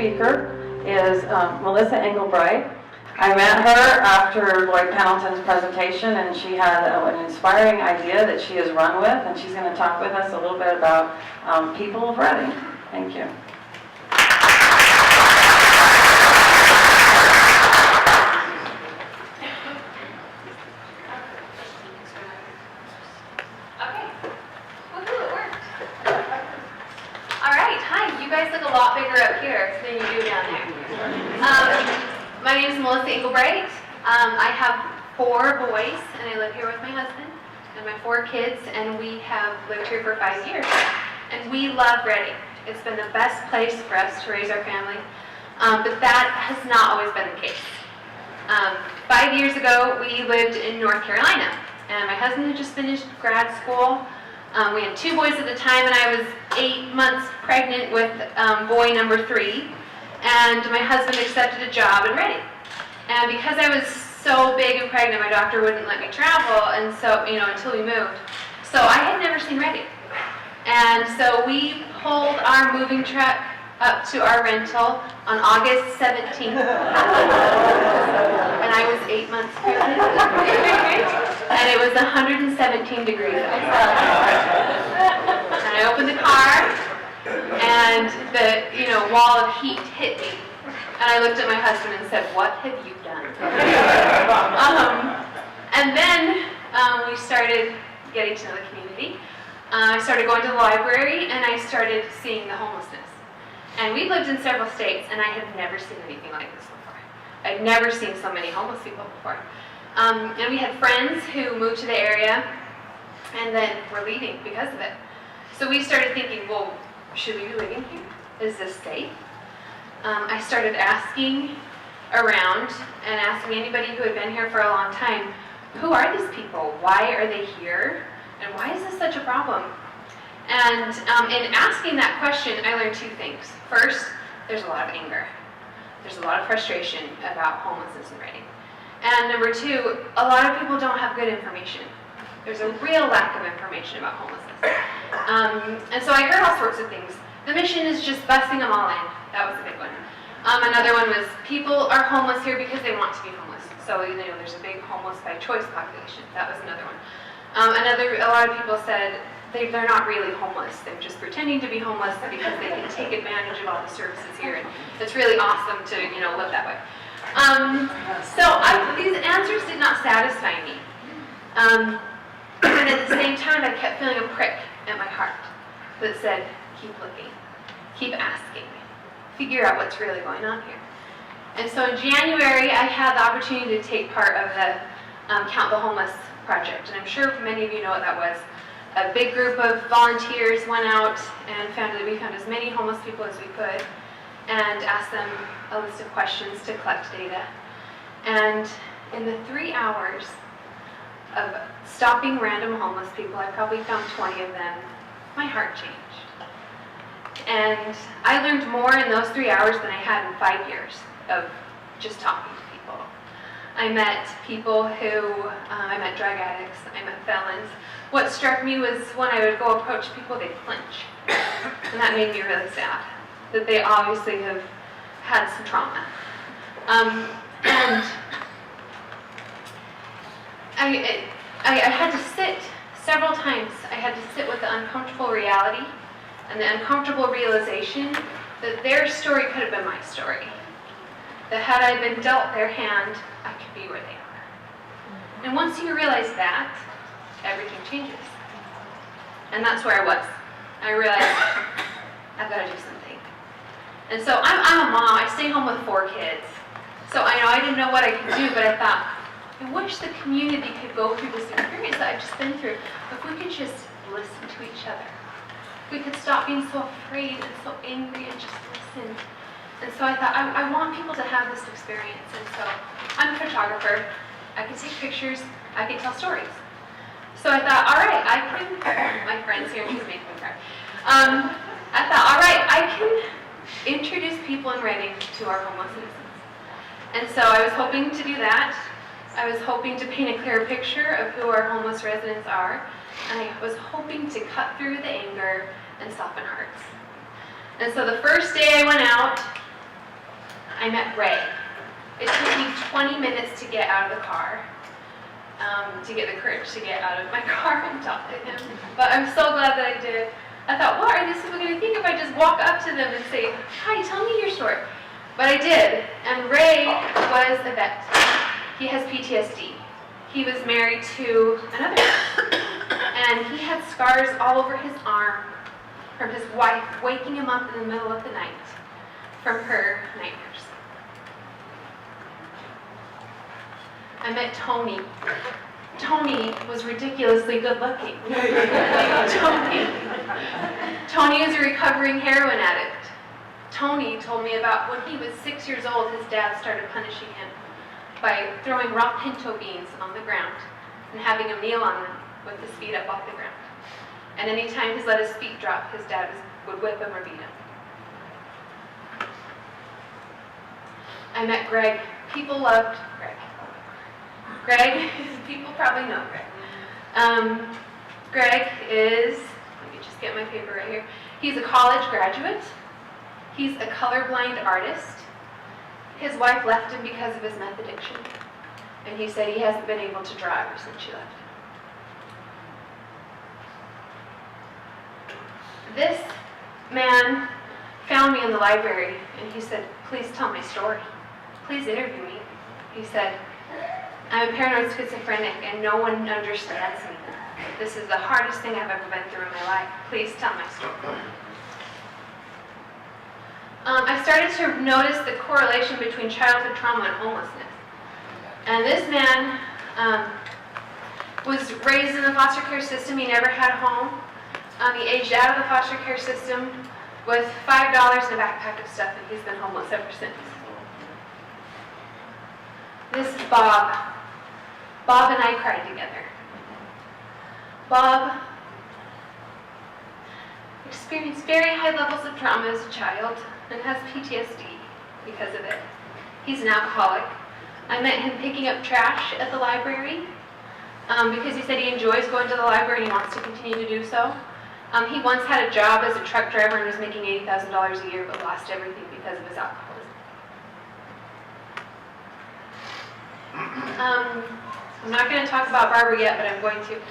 speaker is Melissa Engelbright. I met her after Lloyd Pendleton's presentation, and she had an inspiring idea that she has run with, and she's going to talk with us a little bit about people of Redding. Thank you. Up here than you do down there. My name is Melissa Engelbright. I have 4 boys, and I live here with my husband and my 4 kids, and we have lived here for 5 years. And we love Redding. It's been the best place for us to raise our family, but that has not always been the case. 5 years ago, we lived in North Carolina, and my husband had just finished grad school. We had 2 boys at the time, and I was 8 months pregnant with boy number 3, and my husband accepted a job in Redding. And because I was so big and pregnant, my doctor wouldn't let me travel, and so, until we moved. So I had never seen Redding. And so we pulled our moving truck up to our rental on August 17th. And I was 8 months pregnant. And it was 117 degrees outside. And I opened the car, and the wall of heat hit me. And I looked at my husband and said, "What have you done?" And then we started getting to know the community. I started going to the library, and I started seeing the homelessness. And we lived in several states, and I had never seen anything like this before. I'd never seen so many homeless people before. And we had friends who moved to the area and then were leaving because of it. So we started thinking, well, should we be living here? Is this safe? I started asking around and asking anybody who had been here for a long time, who are these people? Why are they here? And why is this such a problem? And in asking that question, I learned 2 things. First, there's a lot of anger. There's a lot of frustration about homelessness in Redding. And number 2, a lot of people don't have good information. There's a real lack of information about homelessness. And so I heard all sorts of things. The mission is just busing them all in. That was a big one. Another one was people are homeless here because they want to be homeless. So there's a big homeless by choice population. That was another one. A lot of people said they're not really homeless. They're just pretending to be homeless because they can take advantage of all the services here. And it's really awesome to live that way. These answers did not satisfy me. And at the same time, I kept feeling a prick at my heart that said, keep looking, keep asking, figure out what's really going on here. And so in January, I had the opportunity to take part of the Count the Homeless project. And I'm sure many of you know what that was. A big group of volunteers went out and we found as many homeless people as we could and asked them a list of questions to collect data. And in the 3 hours of stopping random homeless people, I probably found 20 of them. My heart changed. And I learned more in those 3 hours than I had in 5 years of just talking to people. I met people I met drug addicts, I met felons. What struck me was when I would go approach people, they'd flinch. And that made me really sad, that they obviously have had some trauma. And I had to sit several times. I had to sit with the uncomfortable reality and the uncomfortable realization that their story could have been my story. That had I been dealt their hand, I could be where they are. And once you realize that, everything changes. And that's where I was. I realized, I've got to do something. And so I'm a mom. I stay home with 4 kids. So I didn't know what I could do, but I thought, I wish the community could go through this experience that I've just been through. If we could just listen to each other. If we could stop being so afraid and so angry and just listen. And so I thought, I want people to have this experience. And so I'm a photographer. I can take pictures. I can tell stories. So I thought, all right, my friend's here, she's making me cry. I thought, all right, I can introduce people in Redding to our homeless citizens. And so I was hoping to do that. I was hoping to paint a clear picture of who our homeless residents are. And I was hoping to cut through the anger and soften hearts. And so the first day I went out, I met Ray. It took me 20 minutes to get out of the car, to get the courage to get out of my car and talk to him. But I'm so glad that I did. I thought, what are these people going to think if I just walk up to them and say, hi, tell me your story? But I did. And Ray was a vet. He has PTSD. He was married to another man. And he had scars all over his arm from his wife waking him up in the middle of the night from her nightmares. I met Tony. Tony was ridiculously good looking. Tony is a recovering heroin addict. Tony told me about when he was 6 years old, his dad started punishing him by throwing raw pinto beans on the ground and having him kneel on them with his feet up off the ground. And anytime he let his feet drop, his dad would whip him or beat him. I met Greg. People loved Greg. Greg, people probably know Greg. Greg is, let me just get my paper right here. He's a college graduate. He's a colorblind artist. His wife left him because of his meth addiction. And he said he hasn't been able to draw ever since she left him. This man found me in the library and he said, please tell my story. Please interview me. He said, I'm a paranoid schizophrenic and no one understands me. This is the hardest thing I've ever been through in my life. Please tell my story. I started to notice the correlation between childhood trauma and homelessness. And this man was raised in the foster care system. He never had a home. He aged out of the foster care system with $5 in a backpack of stuff, and he's been homeless ever since. This is Bob. Bob and I cried together. Bob experienced very high levels of trauma as a child and has PTSD because of it. He's an alcoholic. I met him picking up trash at the library because he said he enjoys going to the library and he wants to continue to do so. He once had a job as a truck driver and was making $80,000 a year but lost everything because of his alcoholism. I'm not going to talk about Barbara yet, but I'm going to.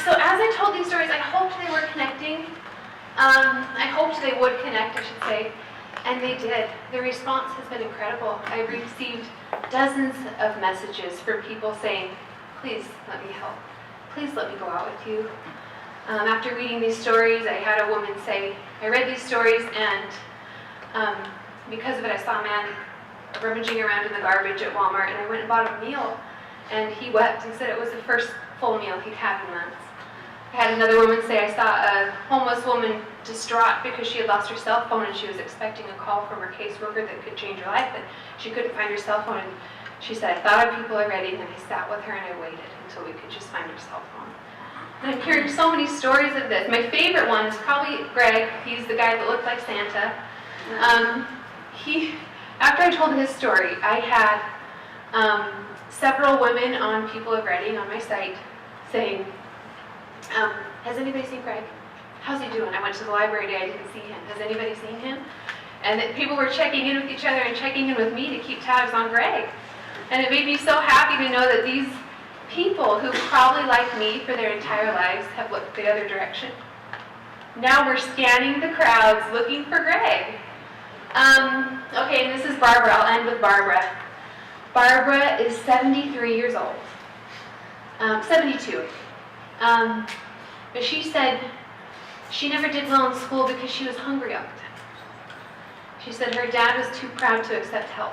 So as I told these stories, I hoped they were connecting. I hoped they would connect, I should say, and they did. The response has been incredible. I received dozens of messages from people saying, please let me help. Please let me go out with you. After reading these stories, I had a woman say, I read these stories and because of it I saw a man rummaging around in the garbage at Walmart and I went and bought him a meal and he wept and said it was the first full meal he'd had in months. I had another woman say I saw a homeless woman distraught because she had lost her cell phone and she was expecting a call from her caseworker that could change her life, but she couldn't find her cell phone. And she said, I thought of people already, and I sat with her and I waited until we could just find her cell phone. And I'm hearing so many stories of this. My favorite one is probably Greg. He's the guy that looked like Santa. After I told his story, I had several women on People of Redding on my site saying, has anybody seen Greg? How's he doing? I went to the library today, I didn't see him. Has anybody seen him? And that people were checking in with each other and checking in with me to keep tabs on Greg. And it made me so happy to know that these people who probably like me for their entire lives have looked the other direction. Now we're scanning the crowds looking for Greg. Okay, and this is Barbara. I'll end with Barbara. Barbara is 73 years old. 72. But she said she never did well in school because she was hungry all the time. She said her dad was too proud to accept help,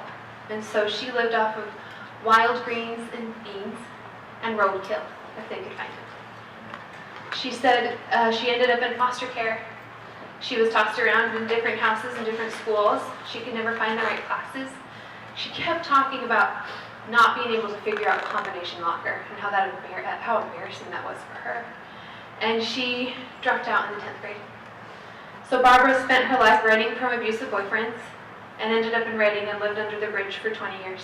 and so she lived off of wild greens and beans and roadkill, if they could find it. She said she ended up in foster care. She was tossed around in different houses and different schools. She could never find the right classes. She kept talking about not being able to figure out combination locker and how embarrassing that was for her. And she dropped out in the 10th grade. So Barbara spent her life running from abusive boyfriends and ended up in Redding and lived under the bridge for 20 years.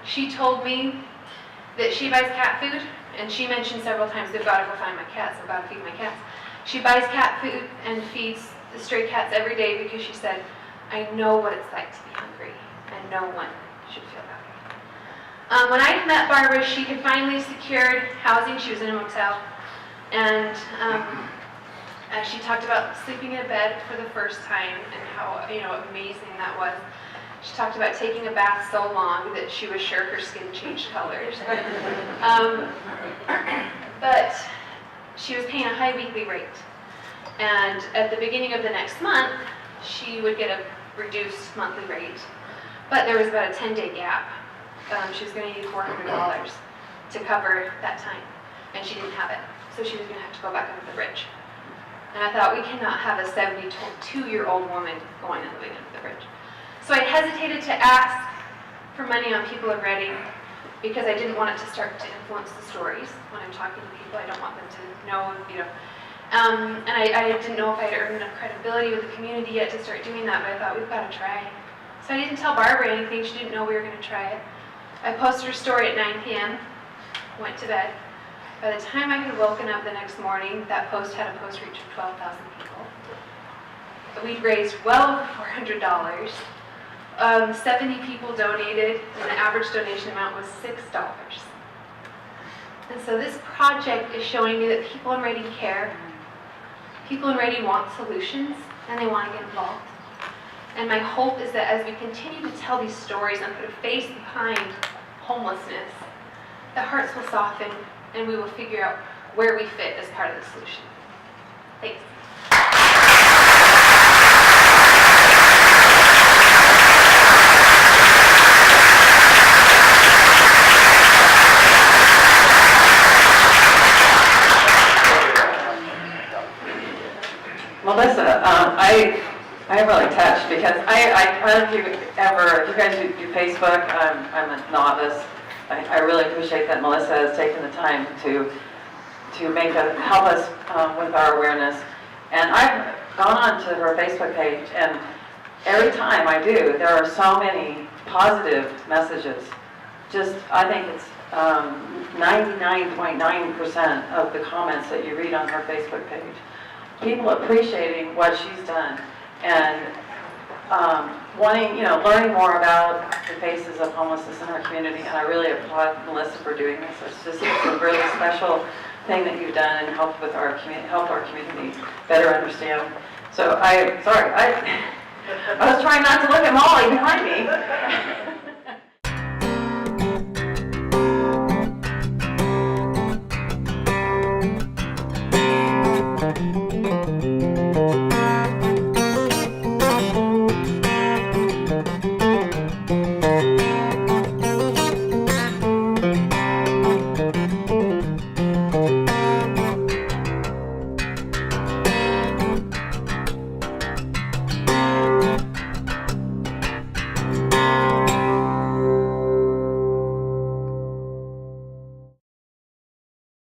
She told me that she buys cat food, and she mentioned several times, I've got to go find my cats, I've got to feed my cats. She buys cat food and feeds the stray cats every day because she said, I know what it's like to be hungry, and no one should feel that way. When I met Barbara, she had finally secured housing. She was in a motel, and she talked about sleeping in a bed for the first time and how amazing that was. She talked about taking a bath so long that she was sure her skin changed colors. But she was paying a high weekly rate. And at the beginning of the next month, she would get a reduced monthly rate. But there was about a 10-day gap. She was going to need $400 to cover that time. And she didn't have it. So she was going to have to go back under the bridge. And I thought, we cannot have a 72-year-old woman going and living under the bridge. So I hesitated to ask for money on people of Redding because I didn't want it to start to influence the stories when I'm talking to people. I don't want them to know, and I didn't know if I'd earned enough credibility with the community yet to start doing that, but I thought, we've got to try. So I didn't tell Barbara anything. She didn't know we were going to try it. I posted her story at 9 p.m., went to bed. By the time I had woken up the next morning, that post had a post reach of 12,000 people. We'd raised well over $400. 70 people donated, and the average donation amount was $6. And so this project is showing me that people in Redding care, people in Redding want solutions, and they want to get involved. And my hope is that as we continue to tell these stories and put a face behind homelessness, the hearts will soften, and we will figure out where we fit as part of the solution. Thanks. Melissa, I'm really touched because I don't know if you guys do Facebook. I'm a novice. I really appreciate that Melissa has taken the time to help us with our awareness. And I've gone on to her Facebook page, and every time I do, there are so many positive messages. I think it's 99.9% of the comments that you read on her Facebook page. People appreciating what she's done and learning more about the faces of homelessness in our community. And I really applaud Melissa for doing this. It's a really special thing that you've done and help our community better understand. So I was trying not to look at Molly behind me.